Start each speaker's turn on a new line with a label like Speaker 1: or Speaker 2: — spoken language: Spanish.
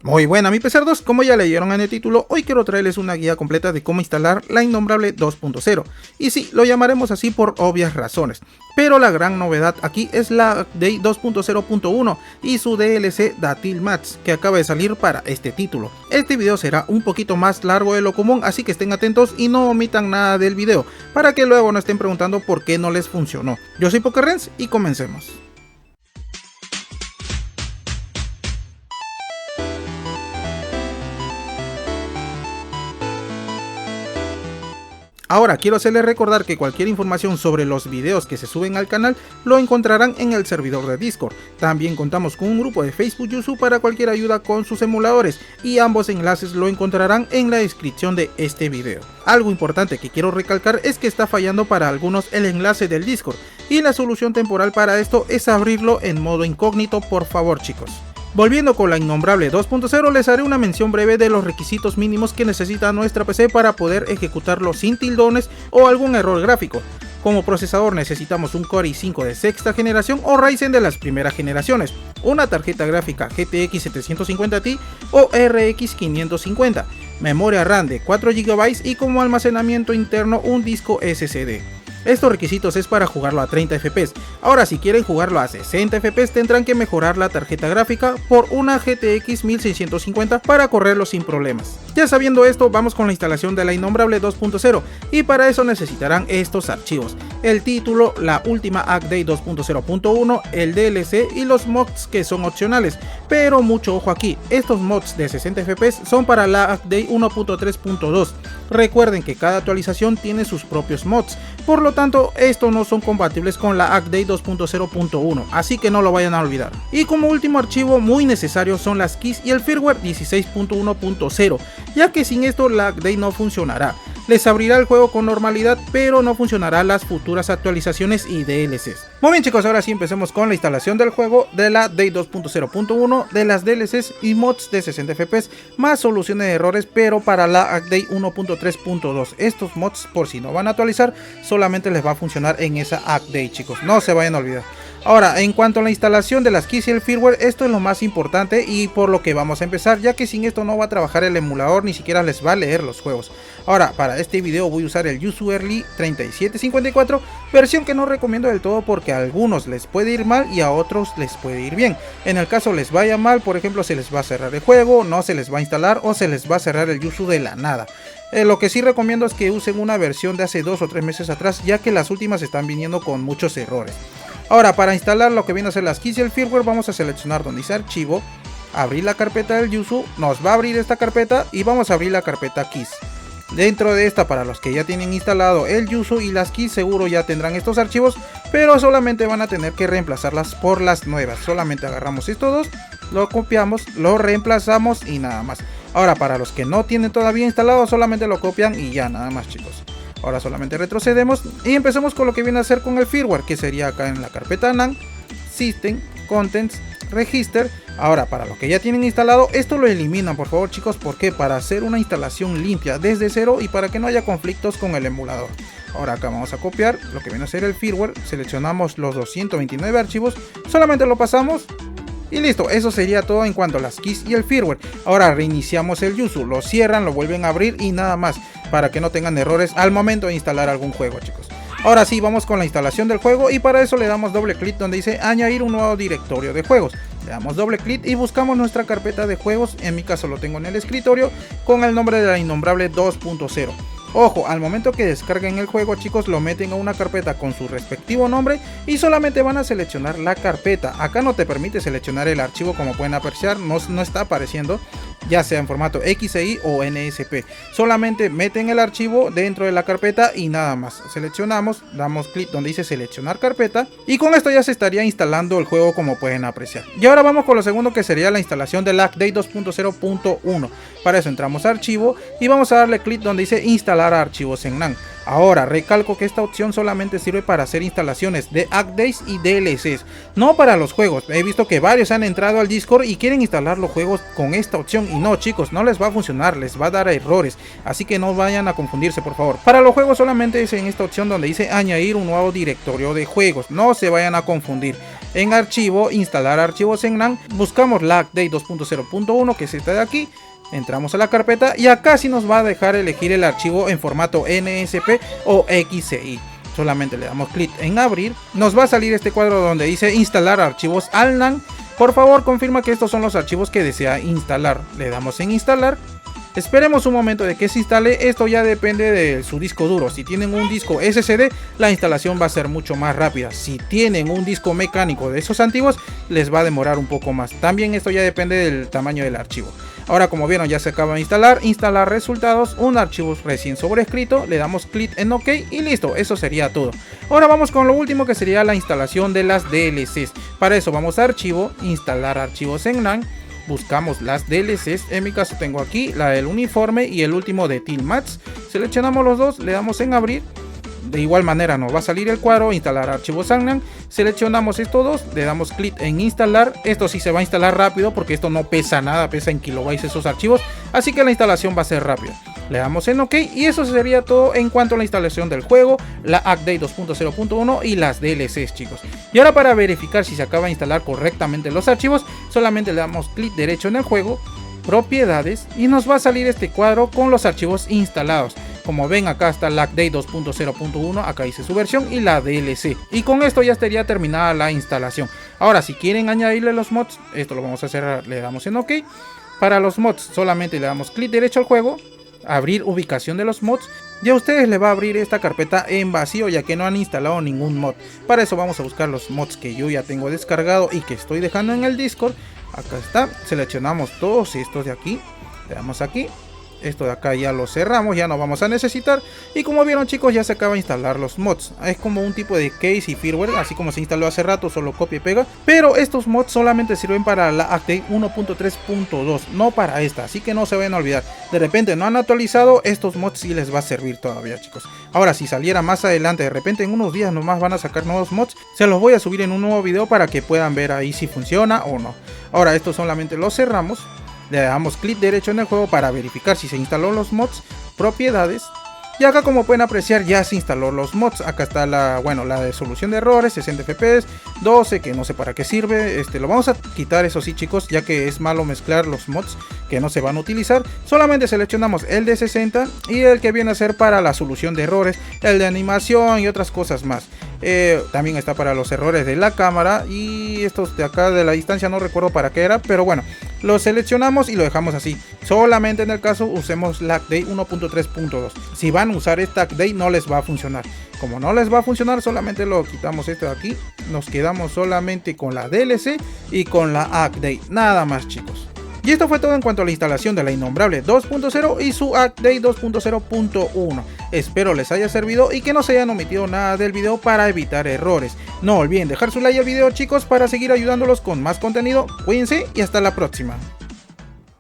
Speaker 1: Muy buena mi pesardos, como ya leyeron en el título, hoy quiero traerles una guía completa de cómo instalar la Innombrable 2.0. Y sí, lo llamaremos así por obvias razones. Pero la gran novedad aquí es la Update 2.0.1 y su DLC Datil Mats, que acaba de salir para este título. Este video será un poquito más largo de lo común, así que estén atentos y no omitan nada del video, para que luego no estén preguntando por qué no les funcionó. Yo soy Pokerrens y comencemos. Ahora quiero hacerles recordar que cualquier información sobre los videos que se suben al canal lo encontrarán en el servidor de Discord. También contamos con un grupo de Facebook Yuzu para cualquier ayuda con sus emuladores y ambos enlaces lo encontrarán en la descripción de este video. Algo importante que quiero recalcar es que está fallando para algunos el enlace del Discord y la solución temporal para esto es abrirlo en modo incógnito, por favor chicos. Volviendo con la Innombrable 2.0, les haré una mención breve de los requisitos mínimos que necesita nuestra PC para poder ejecutarlo sin tildones o algún error gráfico. Como procesador necesitamos un Core i5 de sexta generación o Ryzen de las primeras generaciones, una tarjeta gráfica GTX 750 Ti o RX 550, memoria RAM de 4 GB y como almacenamiento interno un disco SSD. Estos requisitos es para jugarlo a 30 FPS, ahora si quieren jugarlo a 60 FPS tendrán que mejorar la tarjeta gráfica por una GTX 1650 para correrlo sin problemas. Ya sabiendo esto, vamos con la instalación de la Innombrable 2.0 y para eso necesitarán estos archivos: el título, la última Update 2.0.1, el DLC y los mods que son opcionales, pero mucho ojo aquí, estos mods de 60 FPS son para la Update 1.3.2. Recuerden que cada actualización tiene sus propios mods, por lo tanto estos no son compatibles con la Update 2.0.1, así que no lo vayan a olvidar. Y como último archivo muy necesario son las keys y el firmware 16.1.0, ya que sin esto la Update no funcionará. Les abrirá el juego con normalidad, pero no funcionará las futuras actualizaciones y DLCs. Muy bien chicos, ahora sí empecemos con la instalación del juego, de la Update 2.0.1, de las DLCs y mods de 60 FPS, más soluciones de errores, pero para la Update 1.3.2. Estos mods, por si no van a actualizar, solamente les va a funcionar en esa Update chicos, no se vayan a olvidar. Ahora, en cuanto a la instalación de las keys y el firmware, esto es lo más importante y por lo que vamos a empezar, ya que sin esto no va a trabajar el emulador, ni siquiera les va a leer los juegos. Ahora, para este video voy a usar el Yuzu Early 3754, versión que no recomiendo del todo porque a algunos les puede ir mal y a otros les puede ir bien. En el caso les vaya mal, por ejemplo, se les va a cerrar el juego, no se les va a instalar o se les va a cerrar el Yuzu de la nada. Lo que sí recomiendo es que usen una versión de hace 2 o 3 meses atrás, ya que las últimas están viniendo con muchos errores. Ahora, para instalar lo que viene a ser las keys y el firmware, vamos a seleccionar donde dice archivo, abrir la carpeta del Yuzu, nos va a abrir esta carpeta y vamos a abrir la carpeta keys. Dentro de esta, para los que ya tienen instalado el Yuzu y las keys, seguro ya tendrán estos archivos, pero solamente van a tener que reemplazarlas por las nuevas. Solamente agarramos estos dos, lo copiamos, lo reemplazamos y nada más. Ahora, para los que no tienen todavía instalado, solamente lo copian y ya, nada más chicos. Ahora solamente retrocedemos y empecemos con lo que viene a ser con el firmware, que sería acá en la carpeta NAND, System, Contents, Register. Ahora, para los que ya tienen instalado, esto lo eliminan por favor chicos, porque para hacer una instalación limpia desde cero y para que no haya conflictos con el emulador. Ahora acá vamos a copiar lo que viene a ser el firmware, seleccionamos los 229 archivos, solamente lo pasamos y listo. Eso sería todo en cuanto a las keys y el firmware. Ahora reiniciamos el Yuzu, lo cierran, lo vuelven a abrir y nada más, para que no tengan errores al momento de instalar algún juego chicos. Ahora sí, vamos con la instalación del juego y para eso le damos doble clic donde dice añadir un nuevo directorio de juegos. Le damos doble clic y buscamos nuestra carpeta de juegos, en mi caso lo tengo en el escritorio con el nombre de la Innombrable 2.0. Ojo, al momento que descarguen el juego chicos, lo meten a una carpeta con su respectivo nombre y solamente van a seleccionar la carpeta. Acá no te permite seleccionar el archivo, como pueden apreciar, no está apareciendo, ya sea en formato XEI o NSP. Solamente meten el archivo dentro de la carpeta y nada más. Seleccionamos, damos clic donde dice seleccionar carpeta y con esto ya se estaría instalando el juego, como pueden apreciar. Y ahora vamos con lo segundo, que sería la instalación de la Update 2.0.1. Para eso entramos a archivo y vamos a darle clic donde dice instalar archivos en NAND. Ahora, recalco que esta opción solamente sirve para hacer instalaciones de updates y DLCs, no para los juegos. He visto que varios han entrado al Discord y quieren instalar los juegos con esta opción y no, chicos, no les va a funcionar, les va a dar errores, así que no vayan a confundirse, por favor. Para los juegos solamente es en esta opción donde dice añadir un nuevo directorio de juegos, no se vayan a confundir. En archivo, instalar archivos en LAN, buscamos la update 2.0.1 que es esta de aquí. Entramos a la carpeta y acá sí nos va a dejar elegir el archivo en formato NSP o XCI. Solamente le damos clic en abrir. Nos va a salir este cuadro donde dice instalar archivos al LAN. Por favor, confirma que estos son los archivos que desea instalar. Le damos en instalar. Esperemos un momento de que se instale, esto ya depende de su disco duro. Si tienen un disco SSD, la instalación va a ser mucho más rápida. Si tienen un disco mecánico de esos antiguos, les va a demorar un poco más. También esto ya depende del tamaño del archivo. Ahora, como vieron, ya se acaba de instalar resultados, un archivo recién sobrescrito, le damos clic en OK y listo, eso sería todo. Ahora vamos con lo último, que sería la instalación de las DLCs. Para eso vamos a archivo, instalar archivos en LAN. Buscamos las DLCs, en mi caso tengo aquí la del uniforme y el último de Team Match. Seleccionamos los dos, le damos en abrir. De igual manera nos va a salir el cuadro, instalar archivos LAN. Seleccionamos estos dos, le damos clic en instalar. Esto sí se va a instalar rápido porque esto no pesa nada, pesa en kilobytes esos archivos. Así que la instalación va a ser rápida. Le damos en OK y eso sería todo en cuanto a la instalación del juego, la update 2.0.1 y las DLCs, chicos. Y ahora, para verificar si se acaba de instalar correctamente los archivos, solamente le damos clic derecho en el juego, propiedades, y nos va a salir este cuadro con los archivos instalados. Como ven, acá está la update 2.0.1, acá dice su versión, y la DLC. Y con esto ya estaría terminada la instalación. Ahora, si quieren añadirle los mods, esto lo vamos a cerrar, le damos en OK. Para los mods solamente le damos clic derecho al juego, abrir ubicación de los mods, y a ustedes le va a abrir esta carpeta en vacío, ya que no han instalado ningún mod. Para eso vamos a buscar los mods que yo ya tengo descargado y que estoy dejando en el Discord. Acá está, seleccionamos todos estos de aquí, le damos aquí. Esto de acá ya lo cerramos, ya no vamos a necesitar. Y como vieron, chicos, ya se acaba de instalar los mods. Es como un tipo de case y firmware, así como se instaló hace rato, solo copia y pega. Pero estos mods solamente sirven para la update 1.3.2, no para esta, así que no se vayan a olvidar. De repente no han actualizado, estos mods sí les va a servir todavía, chicos. Ahora, si saliera más adelante, de repente en unos días nomás van a sacar nuevos mods, se los voy a subir en un nuevo video para que puedan ver ahí si funciona o no. Ahora, esto solamente lo cerramos. Le damos clic derecho en el juego para verificar si se instaló los mods, propiedades. Y acá, como pueden apreciar, ya se instaló los mods. Acá está la de solución de errores, 60 FPS, 12, que no sé para qué sirve. Lo vamos a quitar, eso sí, chicos, ya que es malo mezclar los mods que no se van a utilizar. Solamente seleccionamos el de 60 y el que viene a ser para la solución de errores, el de animación y otras cosas más. También está para los errores de la cámara, y estos de acá de la distancia no recuerdo para qué era, pero bueno, lo seleccionamos y lo dejamos así. Solamente en el caso usemos la update 1.3.2. Si van a usar esta update no les va a funcionar. Como no les va a funcionar, solamente lo quitamos esto de aquí. Nos quedamos solamente con la DLC y con la update, nada más, chicos. Y esto fue todo en cuanto a la instalación de la Innombrable 2.0 y su update 2.0.1. Espero les haya servido y que no se hayan omitido nada del video para evitar errores. No olviden dejar su like al video, chicos, para seguir ayudándolos con más contenido. Cuídense y hasta la próxima.